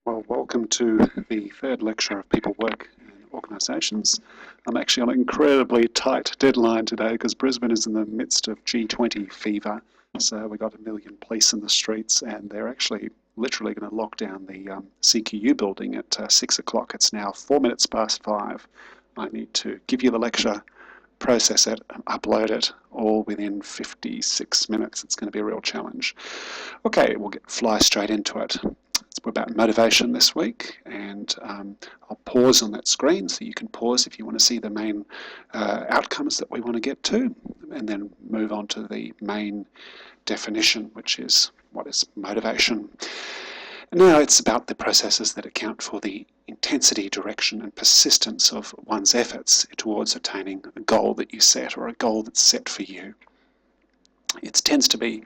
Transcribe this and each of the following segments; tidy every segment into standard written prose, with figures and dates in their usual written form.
Well, welcome to the third lecture of People, Work and Organisations. I'm actually on an incredibly tight deadline today because Brisbane is in the midst of G20 fever. So we've got 1 million police in the streets and they're actually literally going to lock down the CQU building at 6 o'clock. It's now 4 minutes past 5. I need to give you the lecture, process it and upload it all within 56 minutes. It's going to be a real challenge. Okay, we'll fly straight into it. We're about motivation this week, and I'll pause on that screen so you can pause if you want to see the main outcomes that we want to get to, and then move on to the main definition, which is what is motivation. And now it's about the processes that account for the intensity, direction and persistence of one's efforts towards attaining a goal that you set or a goal that's set for you. It tends to be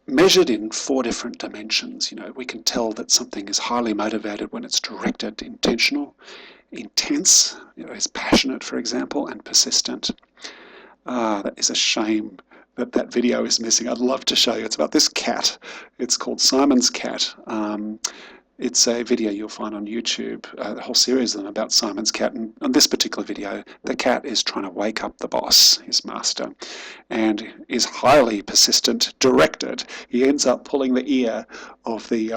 measured in 4 different dimensions. You know, we can tell that something is highly motivated when it's directed, intentional, intense, is passionate, for example, and persistent. That is a shame that that video is missing. I'd love to show you. It's about this cat. It's called Simon's Cat. It's a video you'll find on YouTube, the whole series of them about Simon's cat. And on this particular video, the cat is trying to wake up the boss, his master, and is highly persistent, directed. He ends up pulling the ear of the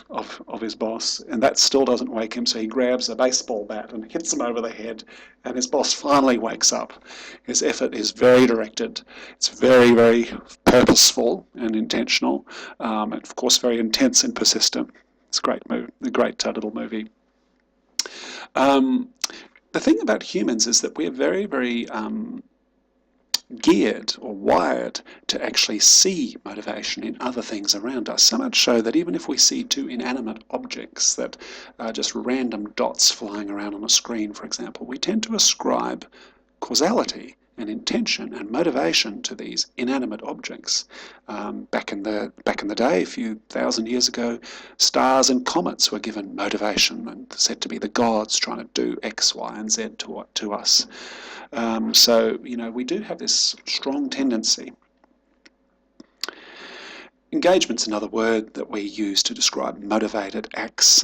of his boss, and that still doesn't wake him. So he grabs a baseball bat and hits him over the head, and his boss finally wakes up. His effort is very directed. It's very, very purposeful and intentional, and of course very intense and persistent. It's a great little movie. The thing about humans is that we're very, very geared or wired to actually see motivation in other things around us. So much so that even if we see 2 inanimate objects that are just random dots flying around on a screen, for example, we tend to ascribe causality and intention and motivation to these inanimate objects. Back in the day, a few thousand years ago, stars and comets were given motivation and said to be the gods trying to do X, Y, and Z to us. So we do have this strong tendency. Engagement's another word that we use to describe motivated acts.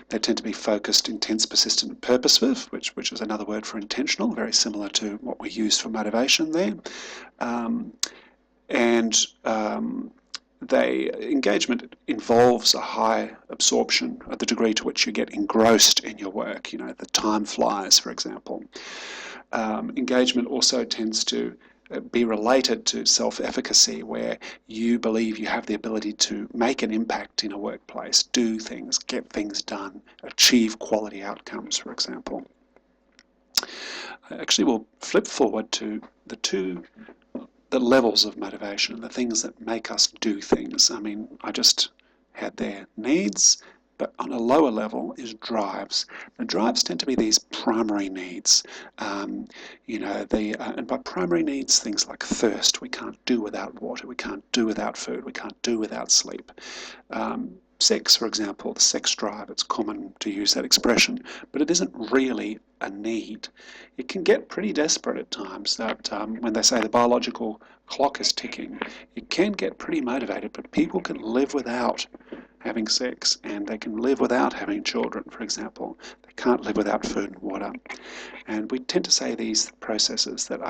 They tend to be focused, intense, persistent, and purposive, which is another word for intentional, very similar to what we use for motivation there. Engagement involves a high absorption at the degree to which you get engrossed in your work. The time flies, for example. Engagement also tends to be related to self-efficacy, where you believe you have the ability to make an impact in a workplace, do things, get things done, achieve quality outcomes, for example. Actually, we'll flip forward to the levels of motivation and the things that make us do things. I mean, I just had their needs, but on a lower level is drives. The drives tend to be these primary needs. And by primary needs, things like thirst. We can't do without water. We can't do without food. We can't do without sleep. Sex, for example, the sex drive, it's common to use that expression, but it isn't really a need. It can get pretty desperate at times that when they say the biological clock is ticking, it can get pretty motivated, but people can live without having sex, and they can live without having children, for example. They can't live without food and water. And we tend to say these processes that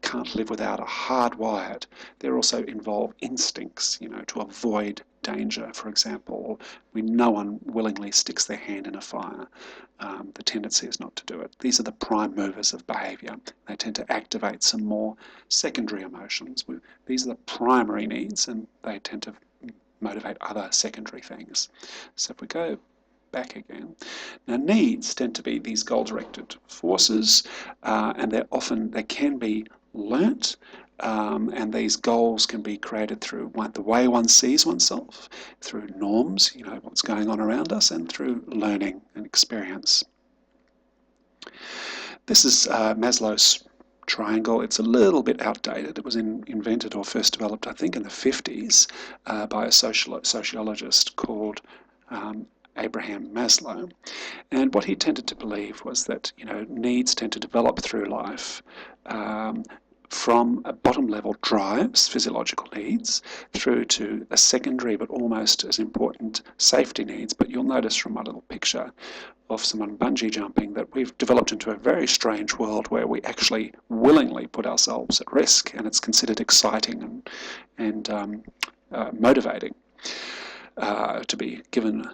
can't live without are hardwired. They also involve instincts, to avoid danger, for example. No one willingly sticks their hand in a fire. The tendency is not to do it. These are the prime movers of behaviour. They tend to activate some more secondary emotions. These are the primary needs, and they tend to motivate other secondary things. So if we go back again, now needs tend to be these goal-directed forces, and they can be learnt, and these goals can be created through the way one sees oneself, through norms, what's going on around us, and through learning and experience. This is Maslow's triangle. It's a little bit outdated. It was invented or first developed, I think, in the 50s by a sociologist called Abraham Maslow. And what he tended to believe was that needs tend to develop through life from a bottom level drives, physiological needs, through to a secondary but almost as important safety needs. But you'll notice from my little picture of someone bungee jumping that we've developed into a very strange world where we actually willingly put ourselves at risk, and it's considered exciting and motivating. To be given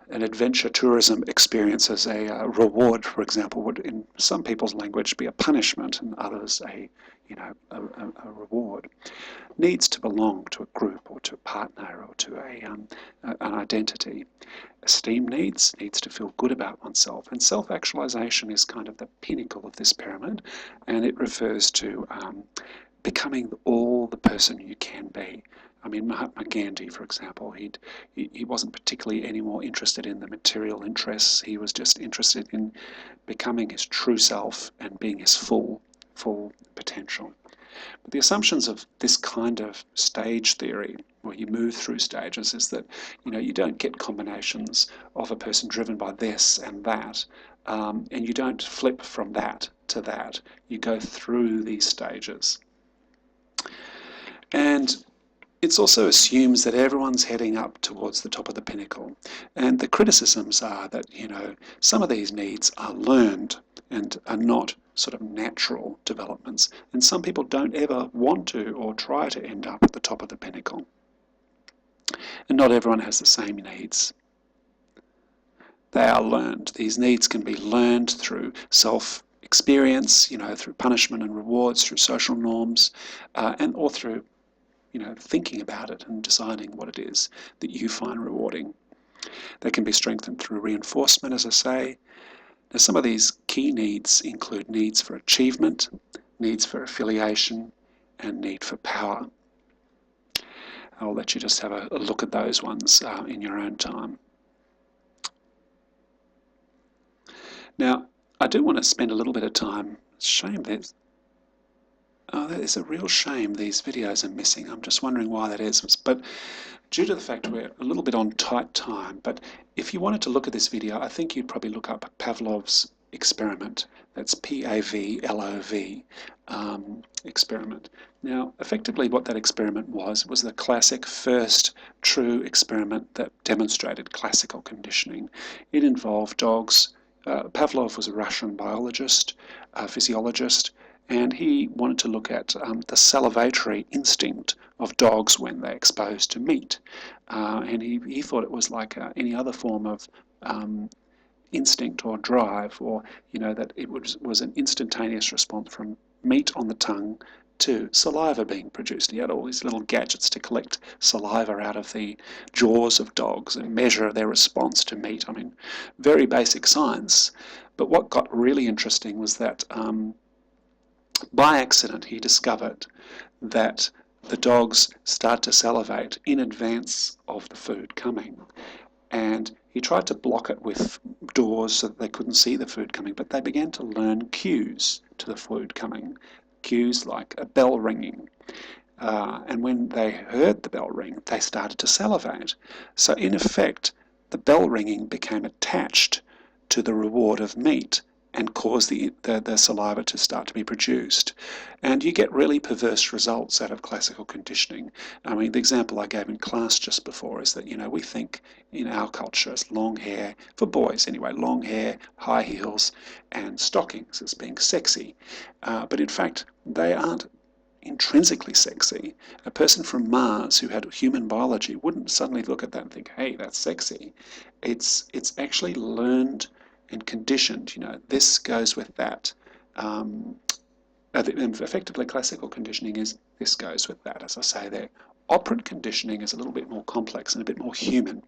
an adventure tourism experience as a reward, for example, would in some people's language be a punishment, and others a reward. Needs to belong to a group or to a partner or to an identity. Esteem needs to feel good about oneself, and self-actualization is kind of the pinnacle of this pyramid, and it refers to becoming all the person you can be. I mean, Mahatma Gandhi, for example, he wasn't particularly any more interested in the material interests. He was just interested in becoming his true self and being his full potential. But the assumptions of this kind of stage theory, where you move through stages, is that you don't get combinations of a person driven by this and that, and you don't flip from that to that. You go through these stages. And it also assumes that everyone's heading up towards the top of the pinnacle. And the criticisms are that, some of these needs are learned and are not sort of natural developments. And some people don't ever want to or try to end up at the top of the pinnacle. And not everyone has the same needs. They are learned. These needs can be learned through self-experience, through punishment and rewards, through social norms, or through thinking about it and deciding what it is that you find rewarding. They can be strengthened through reinforcement, as I say. Now, some of these key needs include needs for achievement, needs for affiliation, and need for power. I'll let you just have a look at those ones in your own time. Now, I do want to spend a little bit of time. It's a shame that is a real shame these videos are missing. I'm just wondering why that is. But due to the fact we're a little bit on tight time, but if you wanted to look at this video, I think you'd probably look up Pavlov's experiment. That's P-A-V-L-O-V experiment. Now, effectively what that experiment was the classic first true experiment that demonstrated classical conditioning. It involved dogs. Pavlov was a Russian biologist, physiologist, and he wanted to look at the salivatory instinct of dogs when they're exposed to meat. And he thought it was like any other form of instinct or drive, or that it was an instantaneous response from meat on the tongue to saliva being produced. He had all these little gadgets to collect saliva out of the jaws of dogs and measure their response to meat. I mean, very basic science. But what got really interesting was that by accident he discovered that the dogs start to salivate in advance of the food coming. And he tried to block it with doors so that they couldn't see the food coming, but they began to learn cues to the food coming. Cues like a bell ringing. And when they heard the bell ring, they started to salivate. So in effect, the bell ringing became attached to the reward of meat and caused the saliva to start to be produced. And you get really perverse results out of classical conditioning. I mean, the example I gave in class just before is that, we think in our culture as long hair, for boys anyway, long hair, high heels, and stockings as being sexy. But in fact, they aren't intrinsically sexy. A person from Mars who had human biology wouldn't suddenly look at that and think, hey, that's sexy. It's actually learned and conditioned, this goes with that. Effectively, classical conditioning is this goes with that, as I say there. Operant conditioning is a little bit more complex and a bit more human.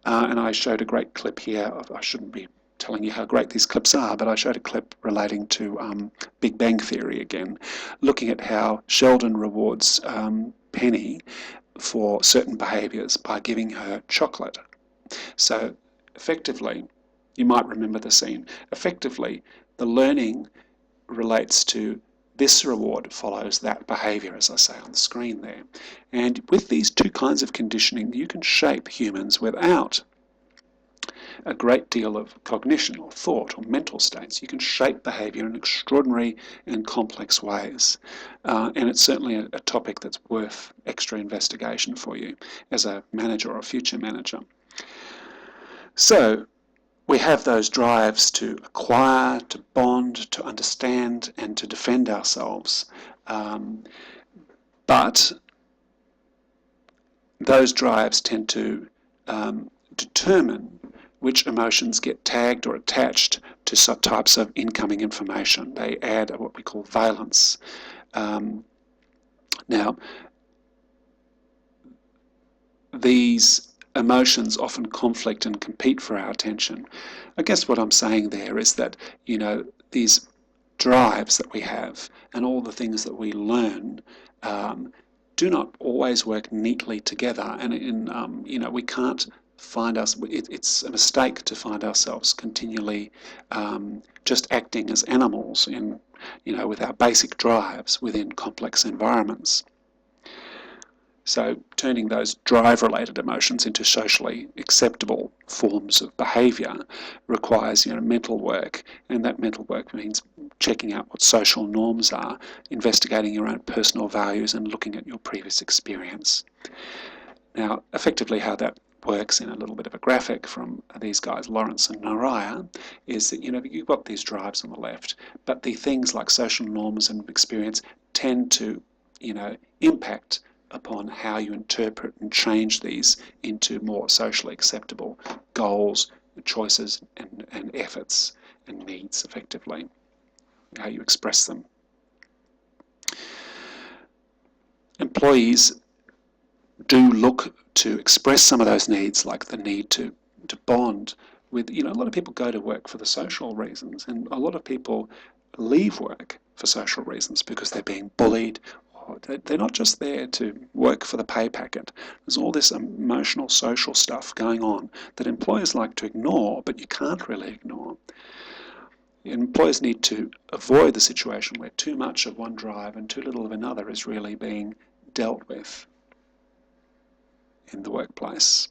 And I showed a great clip here. I shouldn't be telling you how great these clips are, but I showed a clip relating to Big Bang Theory again, looking at how Sheldon rewards Penny for certain behaviours by giving her chocolate. So effectively, you might remember the scene. Effectively, the learning relates to this reward follows that behaviour, as I say on the screen there. And with these two kinds of conditioning, you can shape humans without a great deal of cognition or thought or mental states. You can shape behaviour in extraordinary and complex ways. And it's certainly a topic that's worth extra investigation for you as a manager or a future manager. So we have those drives to acquire, to bond, to understand, and to defend ourselves. But those drives tend to determine which emotions get tagged or attached to some types of incoming information. They add what we call valence. Now, these emotions often conflict and compete for our attention. I guess what I'm saying there is that, you know, these drives that we have and all the things that we learn do not always work neatly together, and you know, we can't find us. It's a mistake to find ourselves continually just acting as animals in, you know, with our basic drives within complex environments. So turning those drive-related emotions into socially acceptable forms of behaviour requires, you know, mental work, and that mental work means checking out what social norms are, investigating your own personal values, and looking at your previous experience. Now, effectively how that works in a little bit of a graphic from these guys, Lawrence and Naraya, is that, you know, you've got these drives on the left, but the things like social norms and experience tend to, you know, impact upon how you interpret and change these into more socially acceptable goals, choices, and efforts and needs, effectively, how you express them. Employees do look to express some of those needs, like the need to bond with, you know, a lot of people go to work for the social reasons, and a lot of people leave work for social reasons because they're being bullied. They're not just there to work for the pay packet. There's all this emotional, social stuff going on that employers like to ignore, but you can't really ignore. Employers need to avoid the situation where too much of one drive and too little of another is really being dealt with in the workplace.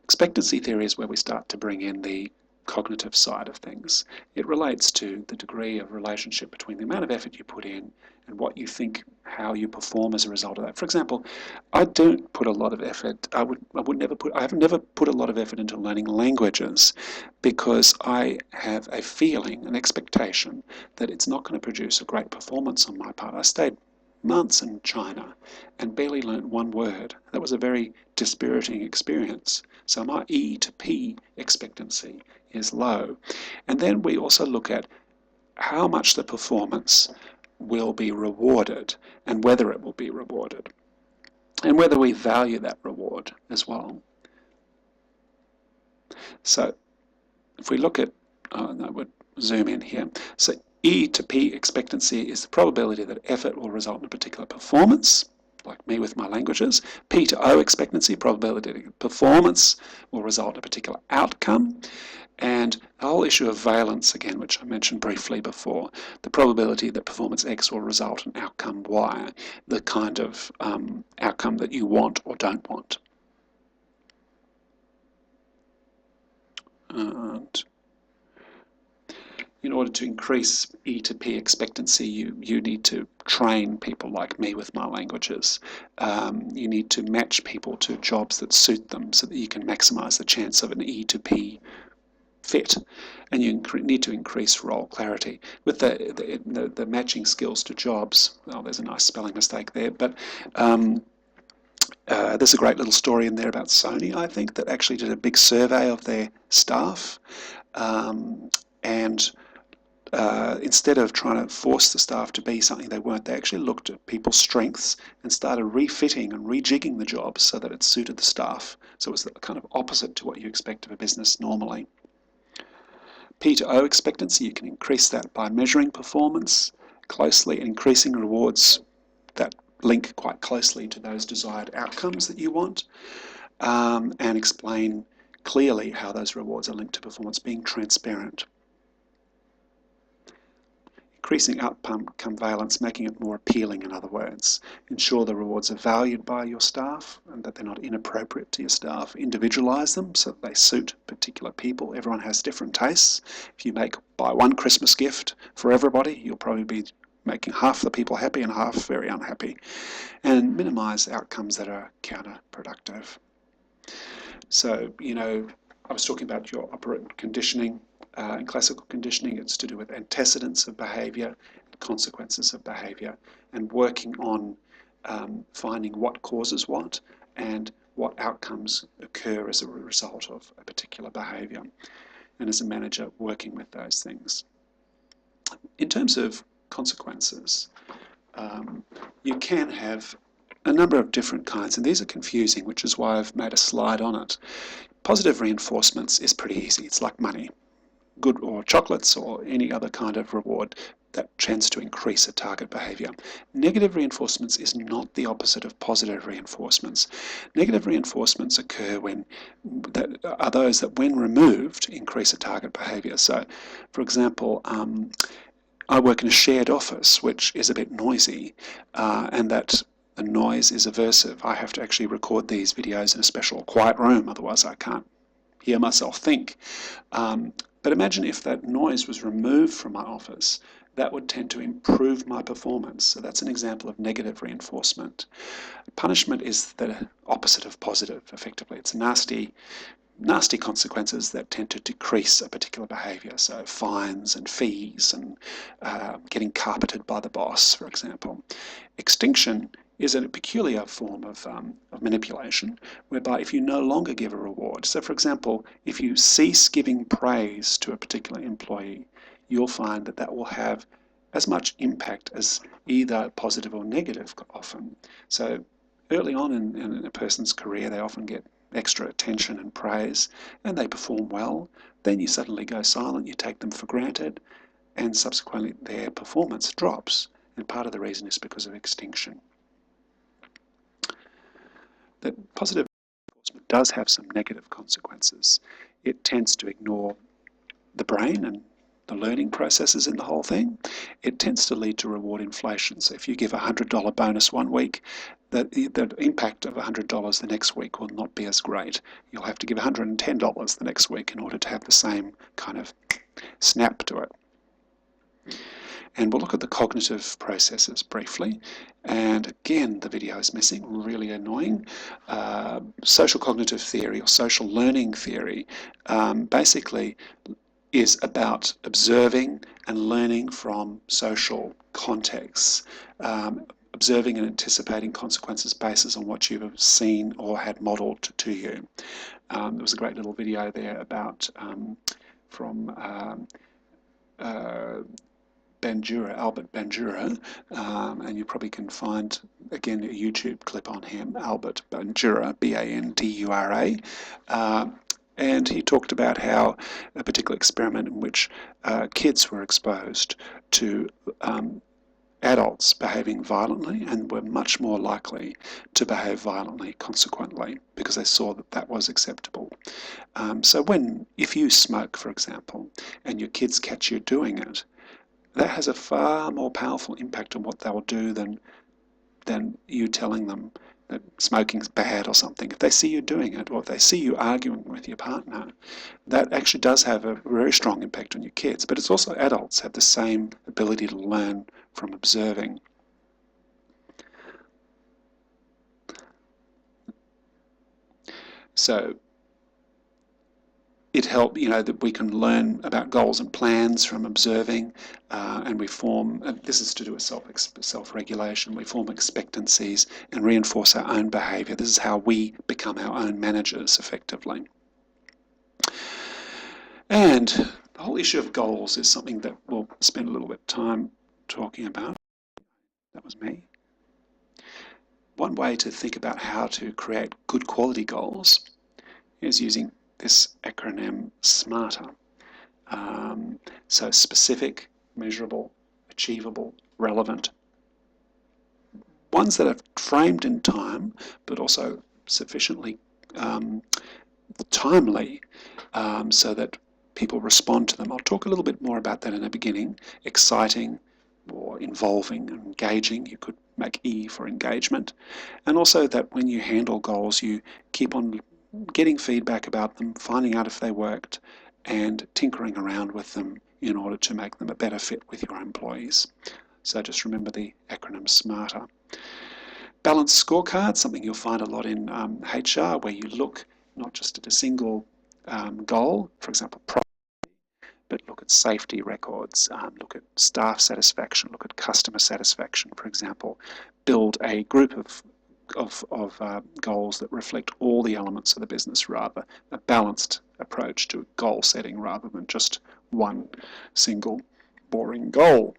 Expectancy theory is where we start to bring in the cognitive side of things. It relates to the degree of relationship between the amount of effort you put in and what you think, how you perform as a result of that. For example, I don't put a lot of effort. I have never put a lot of effort into learning languages because I have a feeling, an expectation that it's not going to produce a great performance on my part. I stayed months in China and barely learnt one word. That was a very dispiriting experience. So my E to P expectancy is low. And then we also look at how much the performance will be rewarded and whether it will be rewarded and whether we value that reward as well. So if we look at, I would zoom in here. So E to P expectancy is the probability that effort will result in a particular performance, like me with my languages. P to O expectancy, probability that performance will result in a particular outcome. And the whole issue of valence, again, which I mentioned briefly before, the probability that performance X will result in outcome Y, the kind of outcome that you want or don't want. And in order to increase E to P expectancy, you need to train people like me with my languages. You need to match people to jobs that suit them so that you can maximize the chance of an E to P fit. And you need to increase role clarity. With the matching skills to jobs, well, there's a nice spelling mistake there, but there's a great little story in there about Sony, I think, that actually did a big survey of their staff. And instead of trying to force the staff to be something they weren't, they actually looked at people's strengths and started refitting and rejigging the jobs so that it suited the staff. So it was kind of opposite to what you expect of a business normally. P to O expectancy, you can increase that by measuring performance closely and increasing rewards that link quite closely to those desired outcomes that you want, and explain clearly how those rewards are linked to performance, being transparent. Increasing outcome valence, making it more appealing, in other words. Ensure the rewards are valued by your staff and that they're not inappropriate to your staff. Individualise them so that they suit particular people. Everyone has different tastes. If you buy one Christmas gift for everybody, you'll probably be making half the people happy and half very unhappy. And minimise outcomes that are counterproductive. So, I was talking about your operant conditioning. In classical conditioning, it's to do with antecedents of behaviour, consequences of behaviour, and working on finding what causes what and what outcomes occur as a result of a particular behaviour. And as a manager, working with those things. In terms of consequences, you can have a number of different kinds, and these are confusing, which is why I've made a slide on it. Positive reinforcements is pretty easy. It's like money, good, or chocolates, or any other kind of reward that tends to increase a target behaviour. Negative reinforcements is not the opposite of positive reinforcements. Negative reinforcements occur when those that, when removed, increase a target behaviour. So, for example, I work in a shared office, which is a bit noisy, and that the noise is aversive. I have to actually record these videos in a special quiet room, otherwise I can't hear myself think. But imagine if that noise was removed from my office, that would tend to improve my performance. So that's an example of negative reinforcement. Punishment is the opposite of positive, effectively. It's nasty consequences that tend to decrease a particular behaviour. So fines and fees and getting carpeted by the boss, for example. Extinction is a peculiar form of manipulation, whereby if you no longer give a reward, so for example, if you cease giving praise to a particular employee, you'll find that that will have as much impact as either positive or negative often. So early on in a person's career, they often get extra attention and praise, and they perform well. Then you suddenly go silent, you take them for granted, and subsequently their performance drops. And part of the reason is because of extinction. That positive reinforcement does have some negative consequences. It tends to ignore the brain and the learning processes in the whole thing. It tends to lead to reward inflation. So if you give a $100 bonus one week, the impact of $100 the next week will not be as great. You'll have to give $110 the next week in order to have the same kind of snap to it. And we'll look at the cognitive processes briefly. And again, the video is missing, really annoying. Social cognitive theory or social learning theory basically is about observing and learning from social contexts, observing and anticipating consequences based on what you have seen or had modelled to you. There was a great little video there about from Albert Bandura, and you probably can find, again, a YouTube clip on him, Albert Bandura, B-A-N-D-U-R-A. And he talked about how a particular experiment in which kids were exposed to adults behaving violently and were much more likely to behave violently consequently because they saw that that was acceptable. So if you smoke, for example, and your kids catch you doing it, that has a far more powerful impact on what they'll do than you telling them that smoking's bad or something. If they see you doing it, or if they see you arguing with your partner, that actually does have a very strong impact on your kids. But it's also adults have the same ability to learn from observing. So it helps, that we can learn about goals and plans from observing, and we form, this is to do with self-regulation, we form expectancies and reinforce our own behaviour. This is how we become our own managers, effectively. And the whole issue of goals is something that we'll spend a little bit of time talking about. That was me. One way to think about how to create good quality goals is using this acronym SMARTER. So specific, measurable, achievable, relevant. Ones that are framed in time, but also sufficiently timely so that people respond to them. I'll talk a little bit more about that in the beginning. Exciting, or involving and engaging. You could make E for engagement. And also that when you handle goals, you keep on getting feedback about them, finding out if they worked, and tinkering around with them in order to make them a better fit with your employees. So just remember the acronym SMARTER. Balanced scorecard, something you'll find a lot in HR, where you look not just at a single goal, for example, but look at safety records, look at staff satisfaction, look at customer satisfaction, for example. Build a group of goals that reflect all the elements of the business, rather a balanced approach to goal setting rather than just one single boring goal.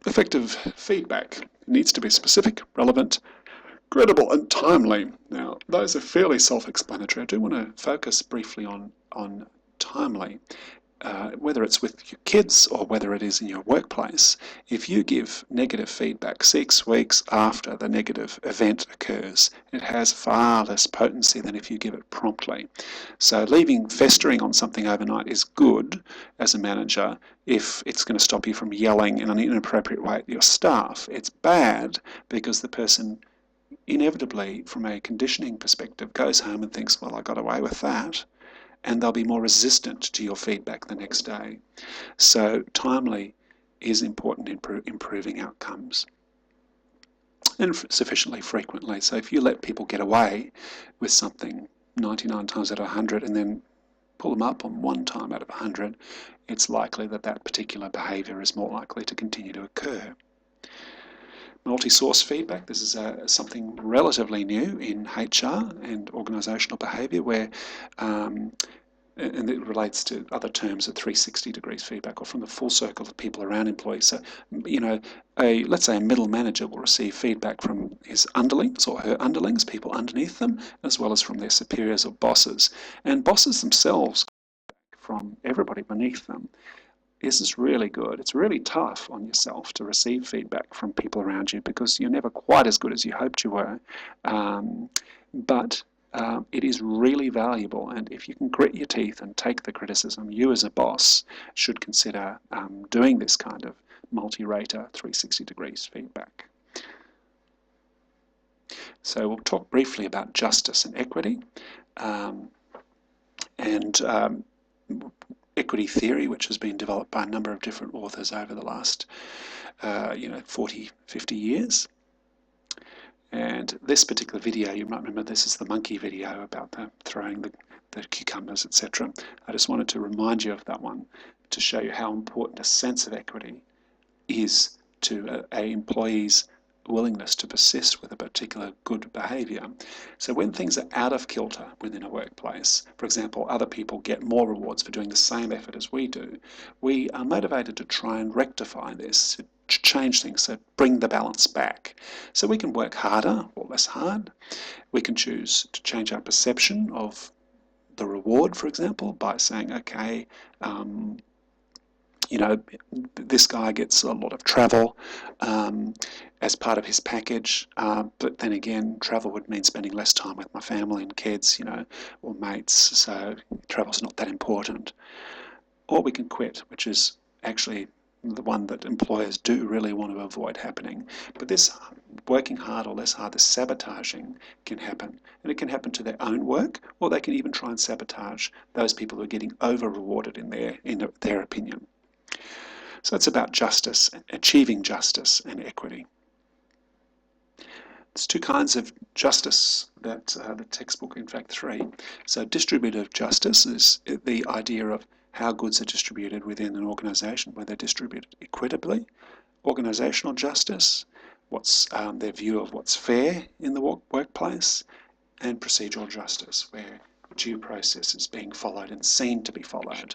Effective feedback needs to be specific, relevant, credible and timely. Now, those are fairly self-explanatory. I do want to focus briefly on timely. Whether it's with your kids or whether it is in your workplace, if you give negative feedback 6 weeks after the negative event occurs, it has far less potency than if you give it promptly. So leaving festering on something overnight is good as a manager if it's going to stop you from yelling in an inappropriate way at your staff. It's bad because the person inevitably, from a conditioning perspective, goes home and thinks, well, I got away with that. And they'll be more resistant to your feedback the next day. So timely is important in improving outcomes. And sufficiently frequently. So if you let people get away with something 99 times out of 100 and then pull them up on 1 time out of 100, it's likely that that particular behaviour is more likely to continue to occur. Multi-source feedback, this is something relatively new in HR and organisational behaviour, where and it relates to other terms of 360 degrees feedback, or from the full circle of people around employees. So, you know, let's say a middle manager will receive feedback from his underlings or her underlings, people underneath them, as well as from their superiors or bosses. And bosses themselves from everybody beneath them. This is really good. It's really tough on yourself to receive feedback from people around you because you're never quite as good as you hoped you were. But it is really valuable, and if you can grit your teeth and take the criticism, you as a boss should consider doing this kind of multi-rater 360 degrees feedback. So we'll talk briefly about justice and equity, and equity theory, which has been developed by a number of different authors over the last 40, 50 years. And this particular video, you might remember, this is the monkey video about throwing the cucumbers, etc. I just wanted to remind you of that one to show you how important a sense of equity is to an employee's willingness to persist with a particular good behaviour. So when things are out of kilter within a workplace, for example, other people get more rewards for doing the same effort as we do, we are motivated to try and rectify this, to change things, so bring the balance back. So we can work harder or less hard. We can choose to change our perception of the reward, for example, by saying, okay, this guy gets a lot of travel as part of his package, but then again, travel would mean spending less time with my family and kids, or mates, so travel's not that important. Or we can quit, which is actually the one that employers do really want to avoid happening. But this working hard or less hard, this sabotaging can happen. And it can happen to their own work, or they can even try and sabotage those people who are getting over-rewarded in their opinion. So it's about justice, achieving justice and equity. There's 2 kinds of justice that the textbook, in fact 3. So distributive justice is the idea of how goods are distributed within an organisation, where they're distributed equitably. Organisational justice, what's their view of what's fair in the workplace. And procedural justice, where due process is being followed and seen to be followed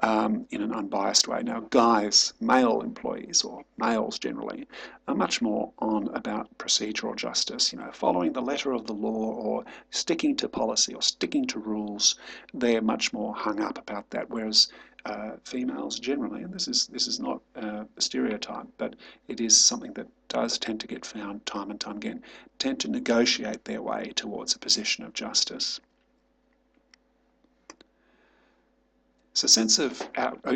in an unbiased way. Now, guys, male employees, or males generally, are much more on about procedural justice, following the letter of the law or sticking to policy or sticking to rules. They're much more hung up about that, whereas females generally, and this is not a stereotype, but it is something that does tend to get found time and time again, tend to negotiate their way towards a position of justice. So sense of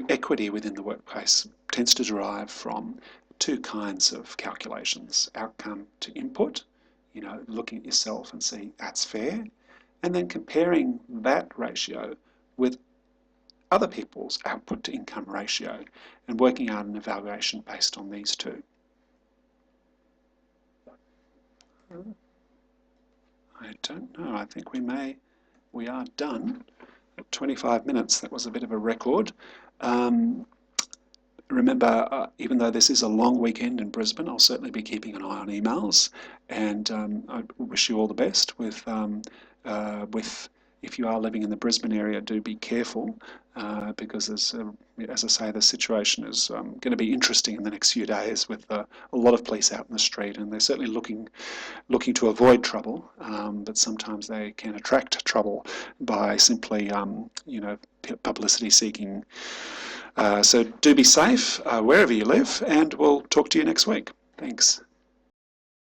equity within the workplace tends to derive from two kinds of calculations. Outcome to input, looking at yourself and seeing that's fair, and then comparing that ratio with other people's output to income ratio and working out an evaluation based on these two. I don't know, I think we are done at 25 minutes. That was a bit of a record. Remember, even though this is a long weekend in Brisbane, I'll certainly be keeping an eye on emails, and I wish you all the best with if you are living in the Brisbane area, do be careful because, as I say, the situation is going to be interesting in the next few days with a lot of police out in the street, and they're certainly looking to avoid trouble, but sometimes they can attract trouble by simply, publicity seeking. So do be safe wherever you live, and we'll talk to you next week. Thanks.